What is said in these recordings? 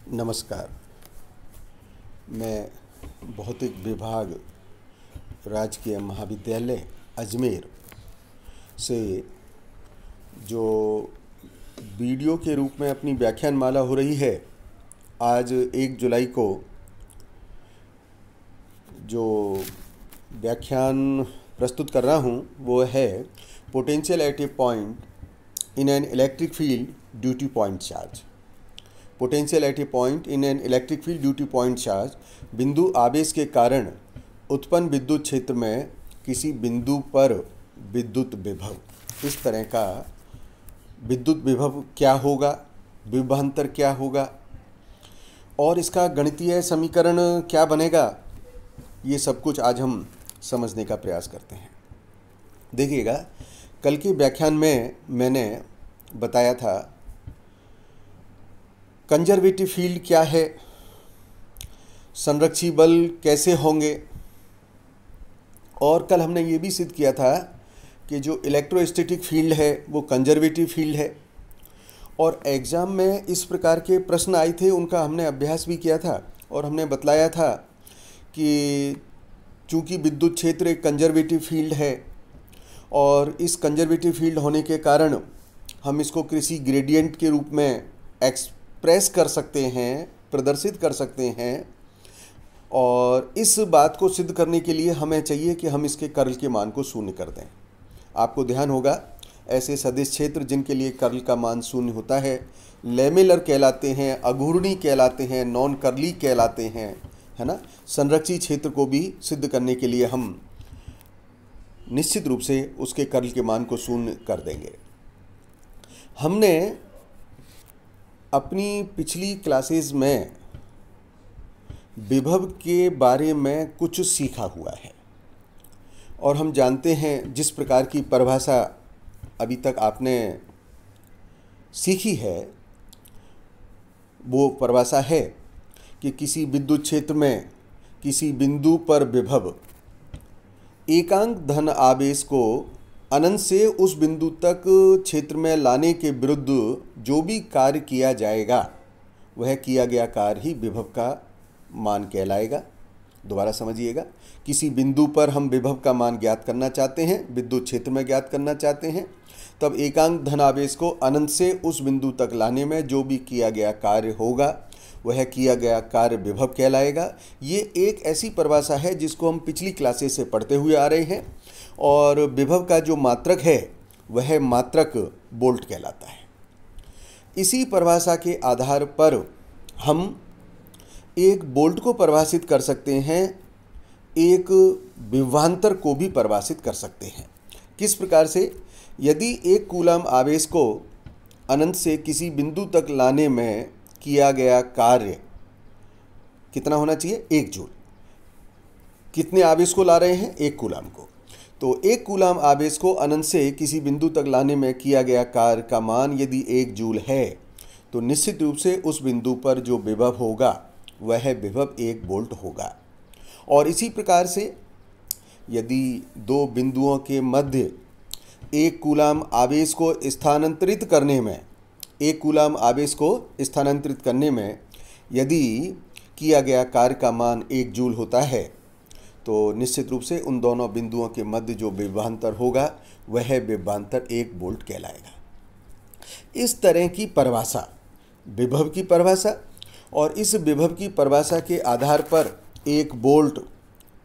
नमस्कार। मैं भौतिक विभाग राजकीय महाविद्यालय अजमेर से जो वीडियो के रूप में अपनी व्याख्यानमाला हो रही है, आज 1 जुलाई को जो व्याख्यान प्रस्तुत कर रहा हूँ वो है potential at A point in an electric field due two point charge. Potential at A point in an electric field due two point charge, बिंदु आवेश के कारण उत्पन्न विद्युत क्षेत्र में किसी बिंदु पर विद्युत विभव। इस तरह का विद्युत विभव क्या होगा, विभवांतर क्या होगा और इसका गणितीय समीकरण क्या बनेगा, ये सब कुछ आज हम समझने का प्रयास करते हैं। देखिएगा, कल के व्याख्यान में मैंने बताया था कंजर्वेटिव फील्ड क्या है, संरक्षी बल कैसे होंगे, और कल हमने ये भी सिद्ध किया था कि जो इलेक्ट्रोस्टैटिक फील्ड है वो कंजर्वेटिव फील्ड है। और एग्ज़ाम में इस प्रकार के प्रश्न आए थे, उनका हमने अभ्यास भी किया था और हमने बतलाया था कि चूँकि विद्युत क्षेत्र एक कंजर्वेटिव फील्ड है और इस कंजर्वेटिव फील्ड होने के कारण हम इसको किसी ग्रेडियंट के रूप में एक्सप्रेस कर सकते हैं, प्रदर्शित कर सकते हैं। और इस बात को सिद्ध करने के लिए हमें चाहिए कि हम इसके कर्ल के मान को शून्य कर दें। आपको ध्यान होगा, ऐसे सदिश क्षेत्र जिनके लिए कर्ल का मान शून्य होता है लैमेलर कहलाते हैं, अघूर्णी कहलाते हैं, नॉन कर्ली कहलाते हैं, है ना। संरक्षी क्षेत्र को भी सिद्ध करने के लिए हम निश्चित रूप से उसके कर्ल के मान को शून्य कर देंगे। हमने अपनी पिछली क्लासेस में विभव के बारे में कुछ सीखा हुआ है और हम जानते हैं जिस प्रकार की परिभाषा अभी तक आपने सीखी है वो परिभाषा है कि किसी विद्युत क्षेत्र में किसी बिंदु पर विभव एकांक धन आवेश को अनंत से उस बिंदु तक क्षेत्र में लाने के विरुद्ध जो भी कार्य किया जाएगा वह किया गया कार्य ही विभव का मान कहलाएगा। दोबारा समझिएगा, किसी बिंदु पर हम विभव का मान ज्ञात करना चाहते हैं, विद्युत क्षेत्र में ज्ञात करना चाहते हैं, तब एकांक धन आवेश को अनंत से उस बिंदु तक लाने में जो भी किया गया कार्य होगा वह किया गया कार्य विभव कहलाएगा। ये एक ऐसी परिभाषा है जिसको हम पिछली क्लासेस से पढ़ते हुए आ रहे हैं और विभव का जो मात्रक है वह मात्रक वोल्ट कहलाता है। इसी परिभाषा के आधार पर हम एक वोल्ट को परिभाषित कर सकते हैं, एक विभवांतर को भी परिभाषित कर सकते हैं। किस प्रकार से? यदि एक कूलम आवेश को अनंत से किसी बिंदु तक लाने में किया गया कार्य कितना होना चाहिए? 1 जूल। कितने आवेश को ला रहे हैं? 1 कूलम को। तो 1 कूलम आवेश को अनंत से किसी बिंदु तक लाने में किया गया कार्य का मान यदि 1 जूल है तो निश्चित रूप से उस बिंदु पर जो विभव होगा वह विभव 1 वोल्ट होगा। और इसी प्रकार से यदि 2 बिंदुओं के मध्य 1 कूलम आवेश को स्थानांतरित करने में, 1 कूलम आवेश को स्थानांतरित करने में यदि किया गया कार्य का मान 1 जूल होता है तो निश्चित रूप से उन दोनों बिंदुओं के मध्य जो विभवांतर होगा वह विभवांतर 1 वोल्ट कहलाएगा। इस तरह की परिभाषा विभव की परिभाषा, और इस विभव की परिभाषा के आधार पर 1 वोल्ट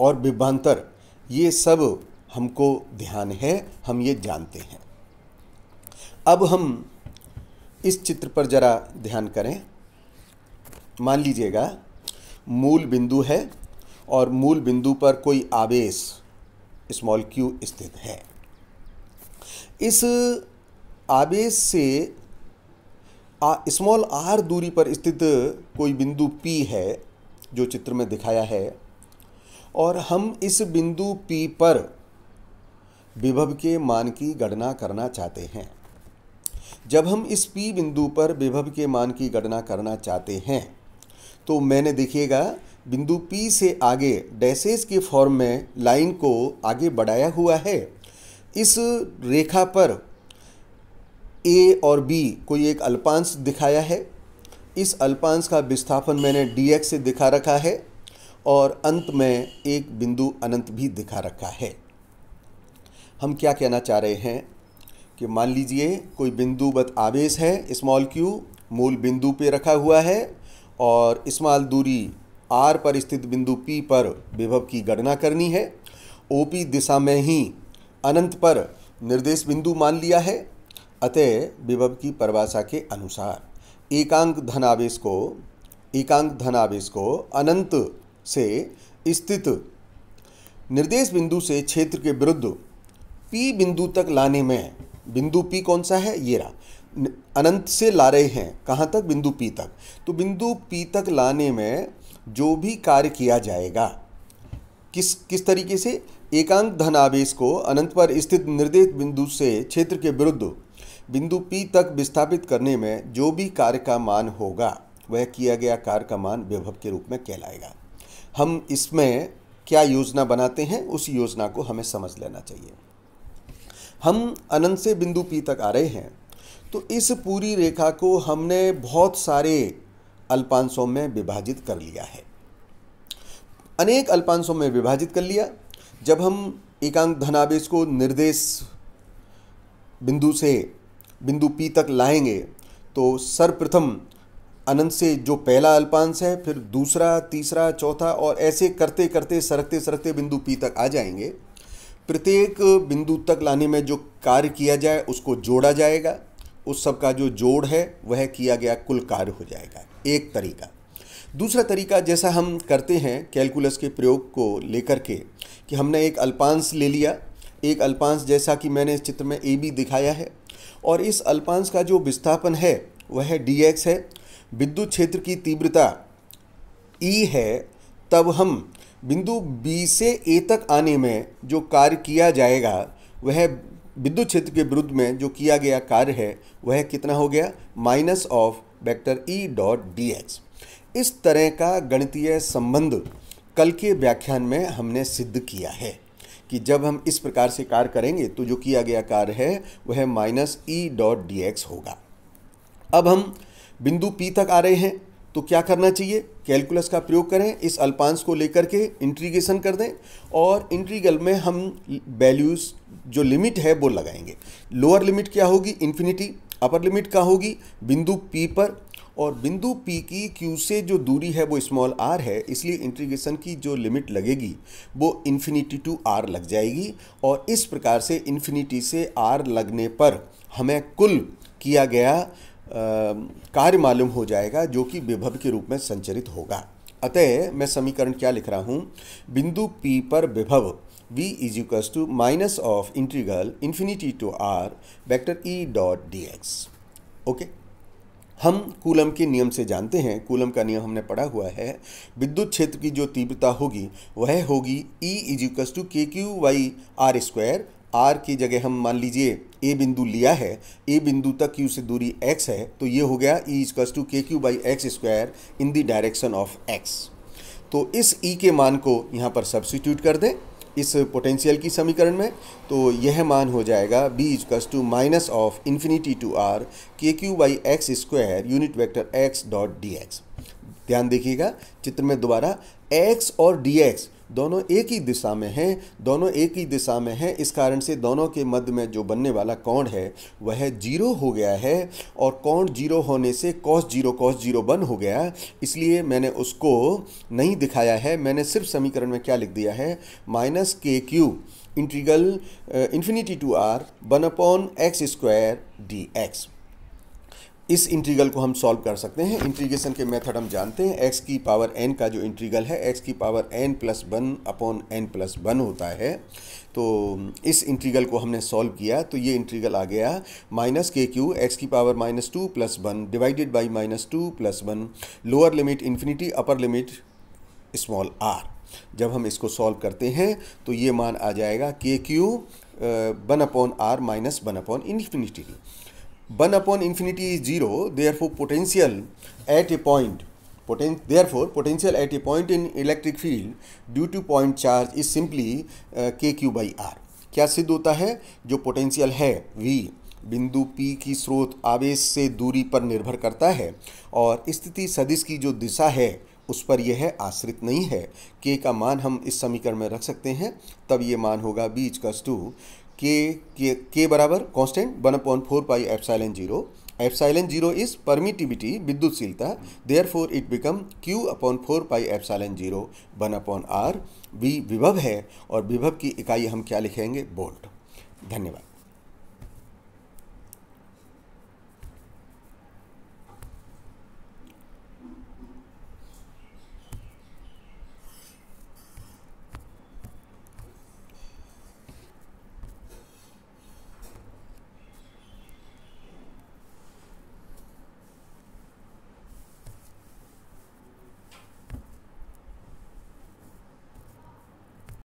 और विभवांतर, ये सब हमको ध्यान है, हम ये जानते हैं। अब हम इस चित्र पर जरा ध्यान करें। मान लीजिएगा मूल बिंदु है और मूल बिंदु पर कोई आवेश स्मॉल q स्थित है। इस आवेश से स्मॉल r दूरी पर स्थित कोई बिंदु P है जो चित्र में दिखाया है, और हम इस बिंदु P पर विभव के मान की गणना करना चाहते हैं। जब हम इस P बिंदु पर विभव के मान की गणना करना चाहते हैं तो मैंने देखिएगा बिंदु P से आगे डैशेस के फॉर्म में लाइन को आगे बढ़ाया हुआ है। इस रेखा पर A और B कोई एक अल्पांश दिखाया है इस अल्पांश का विस्थापन मैंने dx से दिखा रखा है और अंत में एक बिंदु अनंत भी दिखा रखा है। हम क्या कहना चाह रहे हैं कि मान लीजिए कोई बिंदुवत आवेश है स्मॉल q, मूल बिंदु पे रखा हुआ है और स्मॉल दूरी r पर स्थित बिंदु P पर विभव की गणना करनी है। OP दिशा में ही अनंत पर निर्देश बिंदु मान लिया है। अतः विभव की परिभाषा के अनुसार एकांक धन आवेश को अनंत से स्थित निर्देश बिंदु से क्षेत्र के विरुद्ध P बिंदु तक लाने में, बिंदु P कौन सा है, ये रहा, अनंत से ला रहे हैं कहाँ तक, बिंदु P तक। तो बिंदु P तक लाने में जो भी कार्य किया जाएगा, किस तरीके से, एकांक धन आवेश को अनंत पर स्थित निर्देश बिंदु से क्षेत्र के विरुद्ध बिंदु P तक विस्थापित करने में जो भी कार्य का मान होगा वह किया गया कार्य का मान विभव के रूप में कहलाएगा। हम इसमें क्या योजना बनाते हैं उस योजना को हमें समझ लेना चाहिए। हम अनंत से बिंदु P तक आ रहे हैं तो इस पूरी रेखा को हमने बहुत सारे अल्पांशों में विभाजित कर लिया है, अनेक अल्पांशों में विभाजित कर लिया। जब हम एकांक धनावेश को निर्देश बिंदु से बिंदु P तक लाएंगे तो सर्वप्रथम अनंत से जो पहला अल्पांश है, फिर दूसरा, तीसरा, चौथा और ऐसे करते करते सरकते सरकते बिंदु P तक आ जाएंगे। प्रत्येक बिंदु तक लाने में जो कार्य किया जाए उसको जोड़ा जाएगा, उस सब का जो जोड़ है वह किया गया कुल कार्य हो जाएगा, एक तरीका। दूसरा तरीका जैसा हम करते हैं कैलकुलस के प्रयोग को लेकर के कि हमने एक अल्पांश ले लिया, एक अल्पांश जैसा कि मैंने इस चित्र में AB दिखाया है और इस अल्पांश का जो विस्थापन है वह dx है, विद्युत क्षेत्र की तीव्रता E है, तब हम बिंदु B से A तक आने में जो कार्य किया जाएगा वह विद्युत क्षेत्र के विरुद्ध में जो किया गया कार्य है वह कितना हो गया, minus of vector E dot dx। इस तरह का गणितीय संबंध कल के व्याख्यान में हमने सिद्ध किया है कि जब हम इस प्रकार से कार्य करेंगे तो जो किया गया कार्य है वह माइनस E डॉट dx होगा। अब हम बिंदु P तक आ रहे हैं तो क्या करना चाहिए, कैलकुलस का प्रयोग करें, इस अल्पांश को लेकर के इंटीग्रेशन कर दें और इंटीग्रल में हम वैल्यूज़ जो लिमिट है वो लगाएंगे। लोअर लिमिट क्या होगी, इन्फिनिटी, अपर लिमिट क्या होगी बिंदु P पर, और बिंदु P की Q से जो दूरी है वो स्मॉल r है, इसलिए इंटीग्रेशन की जो लिमिट लगेगी वो इन्फिनिटी टू r लग जाएगी और इस प्रकार से इन्फिनिटी से r लगने पर हमें कुल किया गया कार्य मालूम हो जाएगा जो कि विभव के रूप में संचरित होगा। अतः मैं समीकरण क्या लिख रहा हूँ, बिंदु P पर विभव V is equals to minus of integral infinity to r vector E dot dx। Okay, हम कूलम के नियम से जानते हैं, कूलम का नियम हमने पढ़ा हुआ है, विद्युत क्षेत्र की जो तीव्रता होगी वह होगी E is equals to KQ/r²। r की जगह हम मान लीजिए A बिंदु लिया है, A बिंदु तक Q से दूरी x है तो ये हो गया E equals to KQ/x² in the direction of x। तो इस E के मान को यहाँ पर सब्स्टिट्यूट कर दें इस पोटेंशियल की समीकरण में, तो यह मान हो जाएगा B equals to minus of infinity to r KQ/x² unit vector x dot dx। ध्यान देखिएगा चित्र में दोबारा, x और dx दोनों एक ही दिशा में हैं, दोनों एक ही दिशा में हैं, इस कारण से दोनों के मध्य में जो बनने वाला कोण है वह जीरो हो गया है और कोण जीरो होने से cos 0 1 हो गया, इसलिए मैंने उसको नहीं दिखाया है। मैंने सिर्फ समीकरण में क्या लिख दिया है, minus KQ integral infinity to r 1/x² dx। इस इंटीग्रल को हम सॉल्व कर सकते हैं, इंटीग्रेशन के मेथड हम जानते हैं, x की पावर n का जो इंटीग्रल है x की पावर n प्लस 1/n+1 होता है। तो इस इंटीग्रल को हमने सॉल्व किया तो ये इंटीग्रल आ गया माइनस KQ x की power -2 + 1 divided by -2 + 1 lower limit infinity upper limit small r। जब हम इसको सॉल्व करते हैं तो ये मान आ जाएगा KQ 1/r minus 1/infinity। 1/infinity is 0, therefore potential at a point in electric field due to point charge is simply KQ/r। क्या सिद्ध होता है, जो पोटेंशियल है V बिंदु P की स्रोत आवेश से दूरी पर निर्भर करता है और स्थिति सदिश की जो दिशा है उस पर यह आश्रित नहीं है। K का मान हम इस समीकरण में रख सकते हैं, तब ये मान होगा B इक्वल्स टू K बराबर constant 1/4 pi epsilon 0। Epsilon 0 is permittivity, विद्युतशीलता, therefore it become Q/4 pi epsilon 0 1/R। V विभव है और विभव की इकाई हम क्या लिखेंगे? वोल्ट। धन्यवाद।